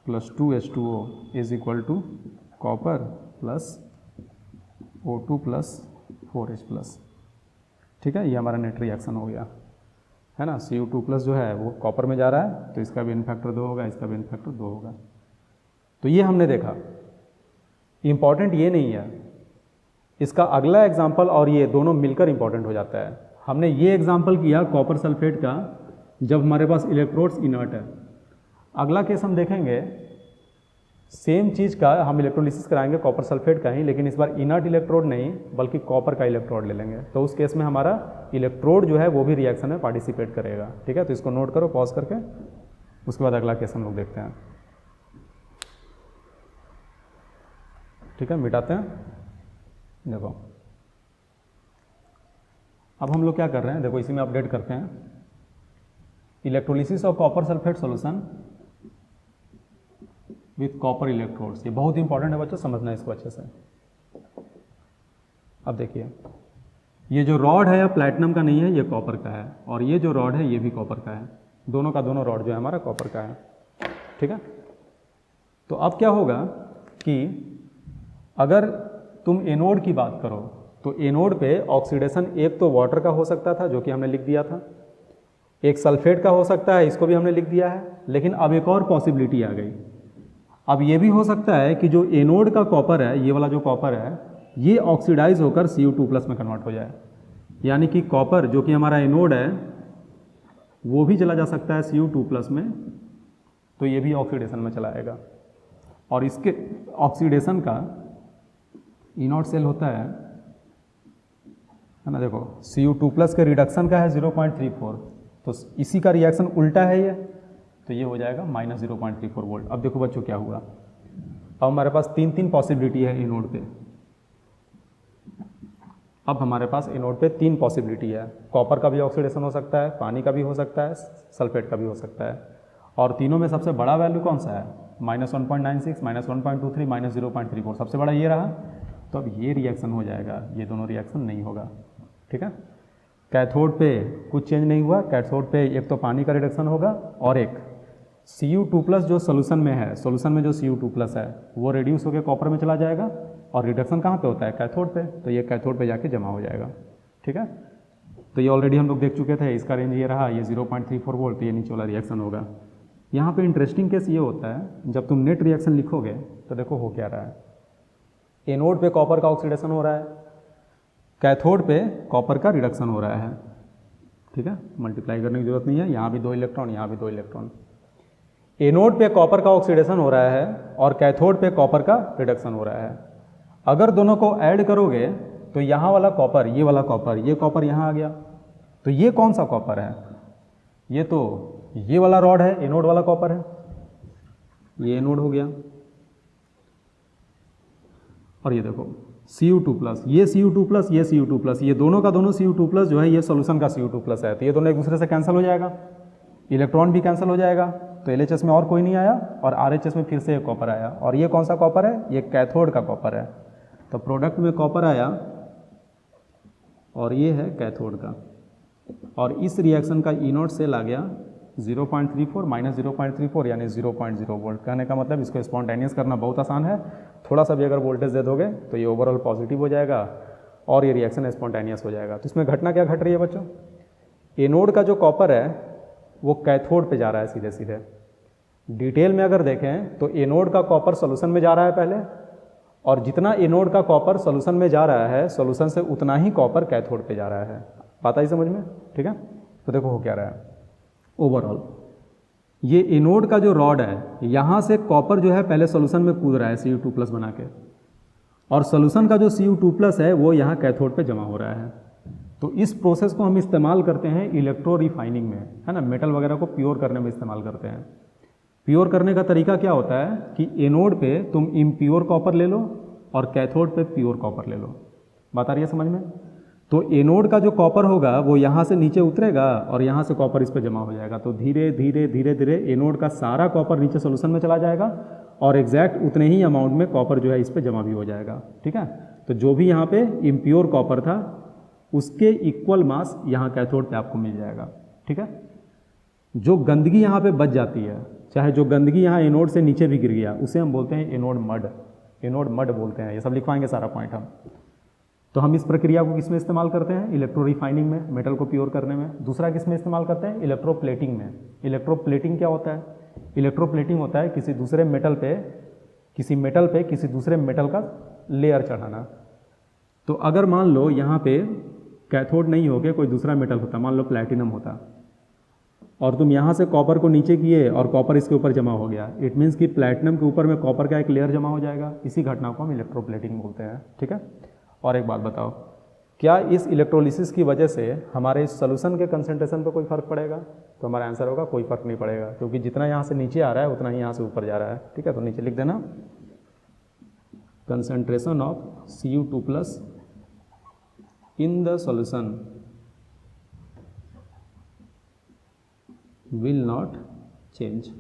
plus 2H2O is equal to copper plus O2 plus 4H+। ठीक है, ये हमारा नेट रिएक्शन हो गया, है ना। Cu2+ जो है वो कॉपर में जा रहा है, तो इसका भी इनफैक्टर 2 होगा, इसका भी इनफैक्टर 2 होगा। तो ये हमने देखा। इम्पॉर्टेंट ये नहीं है, इसका अगला एग्जाम्पल और ये दोनों मिलकर इम्पॉर्टेंट हो जाता है। हमने ये एग्जाम्पल किया कॉपर सल्फेट का जब हमारे पास इलेक्ट्रोड्स इनर्ट है। अगला केस हम देखेंगे, सेम चीज़ का हम इलेक्ट्रोलिसिस कराएंगे कॉपर सल्फेट का ही, लेकिन इस बार इनर्ट इलेक्ट्रोड नहीं बल्कि कॉपर का इलेक्ट्रोड ले लेंगे। तो उस केस में हमारा इलेक्ट्रोड जो है वो भी रिएक्शन में पार्टिसिपेट करेगा। ठीक है, तो इसको नोट करो पॉज करके, उसके बाद अगला केस हम लोग देखते हैं। ठीक है, मिटाते हैं। देखो अब हम लोग क्या कर रहे हैं, देखो इसी में अपडेट करते हैं। Electrolysis of copper sulphate solution with copper electrodes, ये बहुत इंपॉर्टेंट है बच्चों, समझना इसको अच्छे से। अब देखिए, ये जो रॉड है प्लैटिनम का नहीं है, ये कॉपर का है, और ये जो रॉड है ये भी कॉपर का है। दोनों का दोनों रॉड जो है हमारा कॉपर का है। ठीक है, तो अब क्या होगा कि अगर तुम एनोड की बात करो तो एनोड पे ऑक्सीडेशन एक तो वाटर का हो सकता था, जो कि हमने लिख दिया था, एक सल्फेट का हो सकता है, इसको भी हमने लिख दिया है। लेकिन अब एक और पॉसिबिलिटी आ गई, अब ये भी हो सकता है कि जो एनोड का कॉपर है, ये वाला जो कॉपर है, ये ऑक्सीडाइज होकर Cu2+ में कन्वर्ट हो जाए। यानी कि कॉपर जो कि हमारा एनोड है वो भी चला जा सकता है Cu2+ में, तो ये भी ऑक्सीडेशन में चला आएगा। और इसके ऑक्सीडेशन का इनोड सेल होता है ना, देखो Cu2+ के रिडक्शन का है 0.34, तो इसी का रिएक्शन उल्टा है ये, तो ये हो जाएगा -0.34 वोल्ट। अब देखो बच्चों क्या हुआ, अब हमारे पास तीन पॉसिबिलिटी है एनोड पे। अब हमारे पास एनोड पे 3 पॉसिबिलिटी है, कॉपर का भी ऑक्सीडेशन हो सकता है, पानी का भी हो सकता है, सल्फेट का भी हो सकता है। और तीनों में सबसे बड़ा वैल्यू कौन सा है, -1.96, -1.23, -0.34, सबसे बड़ा ये रहा। तो अब ये रिएक्शन हो जाएगा, ये दोनों रिएक्शन नहीं होगा। ठीक है, कैथोड पे कुछ चेंज नहीं हुआ, कैथोड पे एक तो पानी का रिडक्शन होगा और एक Cu2+ जो सोल्यूशन में है, सोल्यूशन में जो Cu2+ है वो रिड्यूस होकर कॉपर में चला जाएगा, और रिडक्शन कहाँ पे होता है, कैथोड पे, तो ये कैथोड पे जाके जमा हो जाएगा। ठीक है, तो ये ऑलरेडी हम लोग देख चुके थे, इसका रेंज ये रहा, ये 0.34 वोल्ट, तो ये नीचे वाला रिएक्शन होगा। यहाँ पे इंटरेस्टिंग केस ये होता है, जब तुम नेट रिएक्शन लिखोगे तो देखो हो क्या रहा है, एनोड पे कॉपर का ऑक्सीडेशन हो रहा है, कैथोड पे कॉपर का रिडक्शन हो रहा है। ठीक है, मल्टीप्लाई करने की जरूरत नहीं है, यहाँ भी 2 इलेक्ट्रॉन, यहाँ भी 2 इलेक्ट्रॉन। एनोड पे कॉपर का ऑक्सीडेशन हो रहा है और कैथोड पे कॉपर का रिडक्शन हो रहा है। अगर दोनों को ऐड करोगे तो यहाँ वाला कॉपर, ये वाला कॉपर, ये कॉपर यहाँ आ गया, तो ये कौन सा कॉपर है, ये तो ये वाला रॉड है, एनोड वाला कॉपर है, ये एनोड हो गया। और ये देखो Cu2+, ये Cu2+, ये Cu2+, ये दोनों का दोनों Cu2+ जो है ये सोल्यूशन का Cu2+ है, तो ये दोनों एक दूसरे से कैंसिल हो जाएगा, इलेक्ट्रॉन भी कैंसिल हो जाएगा, तो LHS में और कोई नहीं आया और RHS में फिर से एक कॉपर आया। और ये कौन सा कॉपर है, ये कैथोड का कॉपर है, तो प्रोडक्ट में कॉपर आया और ये है कैथोड का, और इस रिएक्शन का इनोड सेल आ गया 0.34 -0.34 यानी 0.0 वोल्ट। कहने का मतलब इसको स्पॉन्टेनियस करना बहुत आसान है, थोड़ा सा भी अगर वोल्टेज दे दोगे तो ये ओवरऑल पॉजिटिव हो जाएगा और ये रिएक्शन स्पॉन्टेनियस हो जाएगा। तो इसमें घटना क्या घट रही है बच्चों, एनोड का जो कॉपर है वो कैथोड पे जा रहा है सीधे सीधे। डिटेल में अगर देखें तो एनोड का कॉपर सोल्यूशन में जा रहा है पहले, और जितना एनोड का कॉपर सोल्यूशन में जा रहा है, सोल्यूशन से उतना ही कॉपर कैथोड पे जा रहा है। बात आई समझ में? ठीक है, तो देखो हो क्या रहा है, ओवरऑल ये एनोड का जो रॉड है, यहाँ से कॉपर जो है पहले सोल्यूशन में कूद रहा है Cu2+ बना के, और सोल्यूशन का जो Cu2+ है वो यहाँ कैथोड पे जमा हो रहा है। तो इस प्रोसेस को हम इस्तेमाल करते हैं इलेक्ट्रो रिफाइनिंग में, है ना, मेटल वगैरह को प्योर करने में इस्तेमाल करते हैं। प्योर करने का तरीका क्या होता है कि एनोड पे तुम इम्प्योर कॉपर ले लो और कैथोड पे प्योर कॉपर ले लो। बात आ रही है समझ में? तो एनोड का जो कॉपर होगा वो यहाँ से नीचे उतरेगा और यहाँ से कॉपर इस पर जमा हो जाएगा। तो धीरे धीरे धीरे धीरे एनोड का सारा कॉपर नीचे सोल्यूशन में चला जाएगा और एग्जैक्ट उतने ही अमाउंट में कॉपर जो है इस पर जमा भी हो जाएगा। ठीक है, तो जो भी यहाँ पे इम्प्योर कॉपर था उसके इक्वल मास यहाँ कैथोड पे आपको मिल जाएगा। ठीक है, जो गंदगी यहाँ पे बच जाती है, चाहे जो गंदगी यहाँ एनोड से नीचे भी गिर गया, उसे हम बोलते हैं एनोड मड। एनोड मड बोलते हैं, ये सब लिखवाएंगे सारा पॉइंट हम। तो हम इस प्रक्रिया को किसमें इस्तेमाल करते हैं? इलेक्ट्रो रिफाइनिंग में, मेटल को प्योर करने में। दूसरा किसमें इस्तेमाल करते हैं? इलेक्ट्रोप्लेटिंग में। इलेक्ट्रोप्लेटिंग क्या होता है? इलेक्ट्रोप्लेटिंग होता है किसी दूसरे मेटल पे किसी दूसरे मेटल का लेयर चढ़ाना। तो अगर मान लो यहाँ पे कैथोड नहीं होके कोई दूसरा मेटल होता, मान लो प्लैटिनम होता, और तुम यहाँ से कॉपर को नीचे किए और कॉपर इसके ऊपर जमा हो गया, इट मीन्स कि प्लैटिनम के ऊपर में कॉपर का एक लेयर जमा हो जाएगा। इसी घटना को हम इलेक्ट्रोप्लेटिंग बोलते हैं। ठीक है, और एक बात बताओ, क्या इस इलेक्ट्रोलिसिस की वजह से हमारे इस सोल्यूशन के कंसंट्रेशन पर कोई फर्क पड़ेगा? तो हमारा आंसर होगा कोई फर्क नहीं पड़ेगा, क्योंकि जितना यहाँ से नीचे आ रहा है उतना ही यहाँ से ऊपर जा रहा है। ठीक है, तो नीचे लिख देना concentration of Cu2+ in the solution will not change.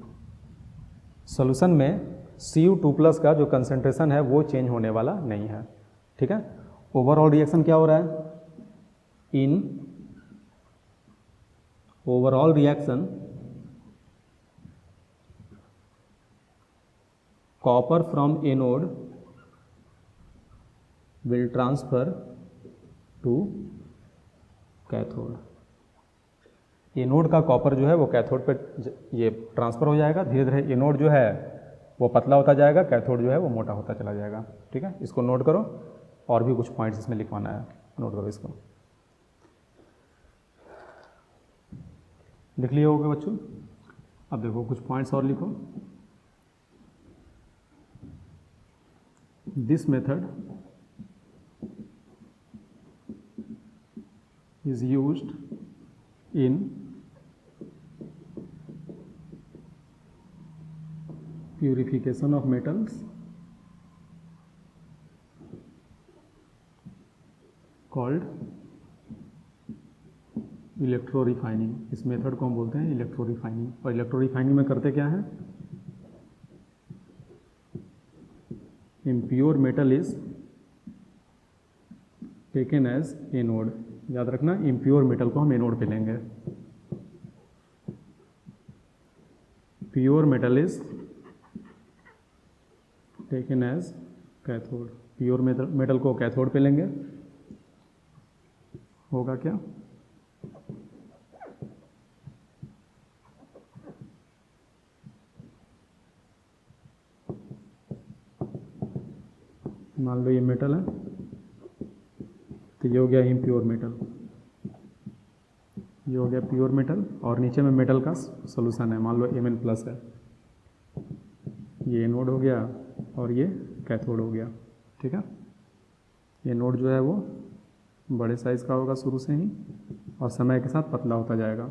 Solution में Cu2+ का जो कंसंट्रेशन है वो चेंज होने वाला नहीं है। ठीक है, ओवरऑल रिएक्शन क्या हो रहा है? In overall reaction copper from anode will transfer to cathode. Anode का कॉपर जो है वो कैथोड पे ये ट्रांसफर हो जाएगा। धीरे धीरे एनोड जो है वो पतला होता जाएगा, कैथोड जो है वो मोटा होता चला जाएगा। ठीक है, इसको नोट करो, और भी कुछ पॉइंट्स इसमें लिखवाना है, नोट करो इसको। लिख लिए होगे बच्चों? अब देखो कुछ पॉइंट्स और लिखो। This method is used in purification of metals called electro refining. इस मेथड को हम बोलते हैं इलेक्ट्रो रिफाइनिंग। और इलेक्ट्रो रिफाइनिंग में करते क्या है? Impure metal is taken as anode. याद रखना, इम्प्योर मेटल को हम एनोड पे लेंगे। Pure metal is taken as cathode. Pure metal को कैथोड पे लेंगे। होगा क्या? मान लो ये मेटल है, तो ये हो गया इम्प्योर मेटल, ये हो गया प्योर मेटल, और नीचे में मेटल का सॉल्यूशन है, मान लो Mn+ है। ये एनोड हो गया और ये कैथोड हो गया। ठीक है, एनोड जो है वो बड़े साइज़ का होगा शुरू से ही, और समय के साथ पतला होता जाएगा,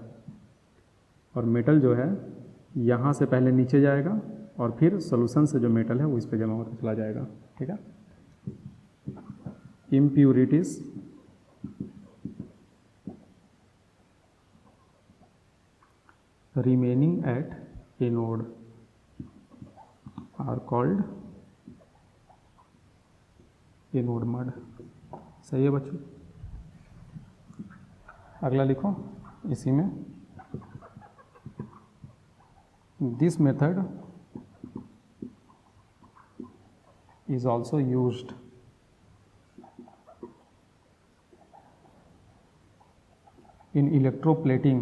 और मेटल जो है यहाँ से पहले नीचे जाएगा और फिर सॉल्यूशन से जो मेटल है वो इस पे जमा होता चला जाएगा। ठीक है, impurities remaining at anode are called anode mud। सही है बच्चों? अगला लिखो इसी में, this method is also used in electroplating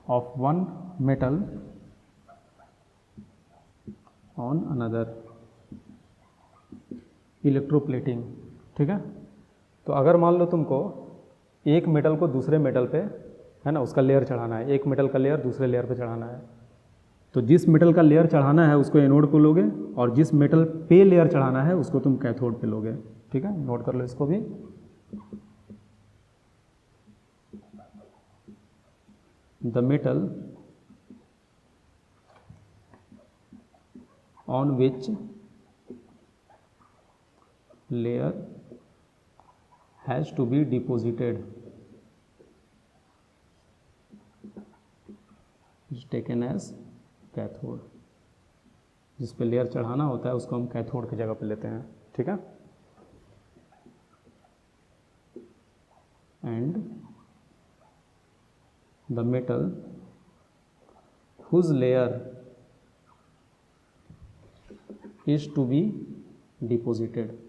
of one metal on another। Electroplating. ठीक है, तो अगर मान लो तुमको एक मेटल को दूसरे मेटल पे, है ना, उसका लेयर चढ़ाना है, एक मेटल का लेयर दूसरे लेयर पे चढ़ाना है, तो जिस मेटल का लेयर चढ़ाना है उसको एनोड पे लोगे, और जिस मेटल पे लेयर चढ़ाना है उसको तुम कैथोड पे लोगे। ठीक है, नोट कर लो इसको भी। The metal on which layer has to be deposited is taken as cathode। जिस पे लेयर चढ़ाना होता है उसको हम कैथोड की जगह पे लेते हैं। ठीक है, and the metal whose layer is to be deposited,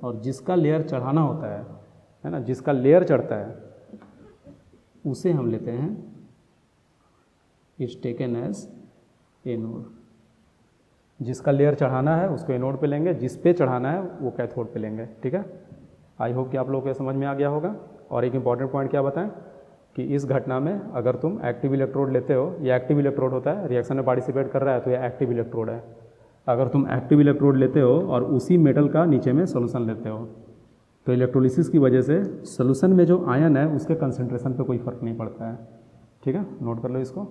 और जिसका लेयर चढ़ाना होता है ना, जिसका लेयर चढ़ता है उसे हम लेते हैं इज टेकन एज एनोड। जिसका लेयर चढ़ाना है उसको एनोड पे लेंगे, जिस पे चढ़ाना है वो कैथोड पे लेंगे। ठीक है, आई होप कि आप लोगों को समझ में आ गया होगा। और एक इंपॉर्टेंट पॉइंट क्या बताएं कि इस घटना में अगर तुम एक्टिव इलेक्ट्रोड लेते हो, ये एक्टिव इलेक्ट्रोड होता है, रिएक्शन में पार्टिसिपेट कर रहा है तो ये एक्टिव इलेक्ट्रोड है। अगर तुम एक्टिव इलेक्ट्रोड लेते हो और उसी मेटल का नीचे में सॉल्यूशन लेते हो तो इलेक्ट्रोलिसिस की वजह से सॉल्यूशन में जो आयन है उसके कंसंट्रेशन पे कोई फ़र्क नहीं पड़ता है। ठीक है, नोट कर लो इसको।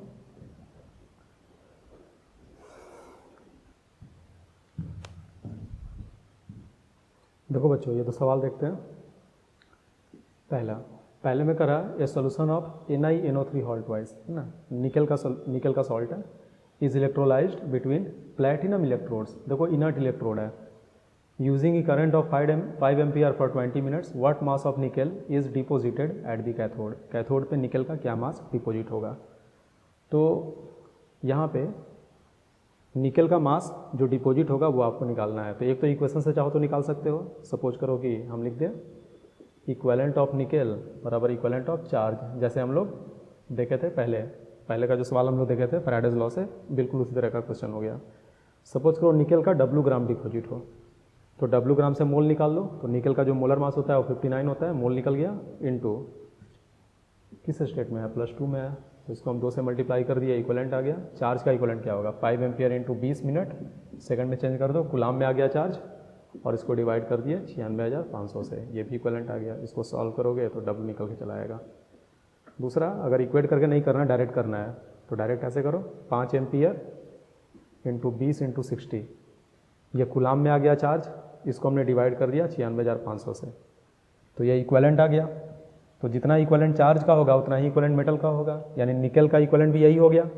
देखो बच्चों, ये तो सवाल देखते हैं। पहले में करा ए solution of NiNO3 hall twice, है ना, निकल का सॉल्ट है, is electrolysed between platinum electrodes. देखो इनर्ट इलेक्ट्रोड है, using A current of 5 ampere for 20 minutes, what mass of निकल is deposited at the cathode. Cathode पे निकल का क्या मास डिपोजिट होगा। तो यहाँ पे निकल का मास जो डिपोजिट होगा वो आपको निकालना है। तो एक तो इक्वेशन से चाहो तो निकाल सकते हो। सपोज करो कि हम लिख दें इक्वेलेंट ऑफ निकल बराबर इक्वेलेंट ऑफ चार्ज, जैसे हम लोग देखे थे पहले का जो सवाल हम लोग देखे थे फैराडेज लॉ से, बिल्कुल उसी तरह का क्वेश्चन हो गया। सपोज करो निकल का W ग्राम डिपोजिट हो, तो W ग्राम से मोल निकाल लो। तो निकल का जो मोलर मास होता है वो 59 होता है, मोल निकल गया, इनटू किस स्टेट में है, +2 में है, तो इसको हम 2 से मल्टीप्लाई कर दिया, इक्वलेंट आ गया। चार्ज का इक्वलेंट क्या होगा, 5 एम्पियर इंटू 20 मिनट, सेकंड में चेंज कर दो, कुलाम में आ गया चार्ज, और इसको डिवाइड कर दिया 96,500 से, ये भी इक्वलेंट आ गया। इसको सॉल्व करोगे तो W निकल के चला आएगा। दूसरा, अगर इक्वेट करके नहीं करना, डायरेक्ट करना है, तो डायरेक्ट ऐसे करो, 5 एम्पियर इंटू 20 इंटू 60, ये कुलाम में आ गया चार्ज, इसको हमने डिवाइड कर दिया 96,500 से, तो ये इक्वलेंट आ गया। तो जितना इक्वलेंट चार्ज का होगा उतना ही इक्वलेंट मेटल का होगा, यानी निकल का इक्वलेंट भी यही हो गया।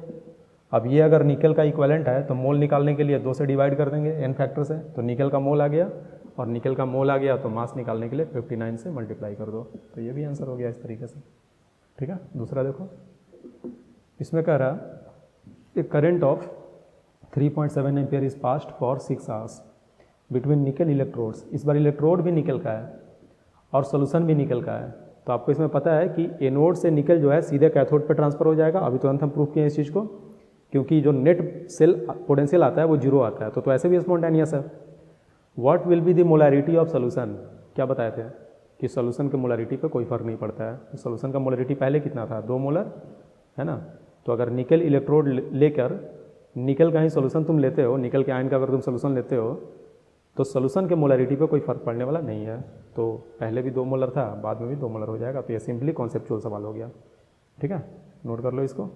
अब ये अगर निकल का इक्वलेंट है तो मोल निकालने के लिए 2 से डिवाइड कर देंगे n फैक्टर से, तो निकल का मोल आ गया, और निकल का मोल आ गया तो मास निकालने के लिए 59 से मल्टीप्लाई कर दो, तो ये भी आंसर हो गया इस तरीके से। ठीक है, दूसरा देखो, इसमें कह रहा a current of 3.7 ampere is passed for 6 hours between nickel electrodes. इस बार इलेक्ट्रोड भी निकल का है और सोल्यूशन भी निकल का है। तो आपको इसमें पता है कि एनोड से निकल जो है सीधे कैथोड पे ट्रांसफर हो जाएगा। अभी तुरंत हम प्रूफ किए इस चीज़ को, क्योंकि जो नेट सेल पोटेंशियल आता है वो 0 आता है, तो ऐसे भी स्पॉन्टेनियस है। What will be the molarity of solution, क्या बताए थे कि सोल्यूशन के मोलैरिटी पे कोई फर्क नहीं पड़ता है। सोल्यूशन का मोलैरिटी पहले कितना था, 2 मोलर, है ना। तो अगर निकल इलेक्ट्रोड लेकर निकल का ही सोल्यूशन तुम लेते हो, निकल के आयन का अगर तुम सोल्यूशन लेते हो, तो सोल्यूशन के मोलैरिटी पे कोई फर्क पड़ने वाला नहीं है। तो पहले भी 2 मोलर था, बाद में भी 2 मोलर हो जाएगा। तो ये सिंपली कॉन्सेप्चुअल सवाल हो गया। ठीक है, नोट कर लो इसको।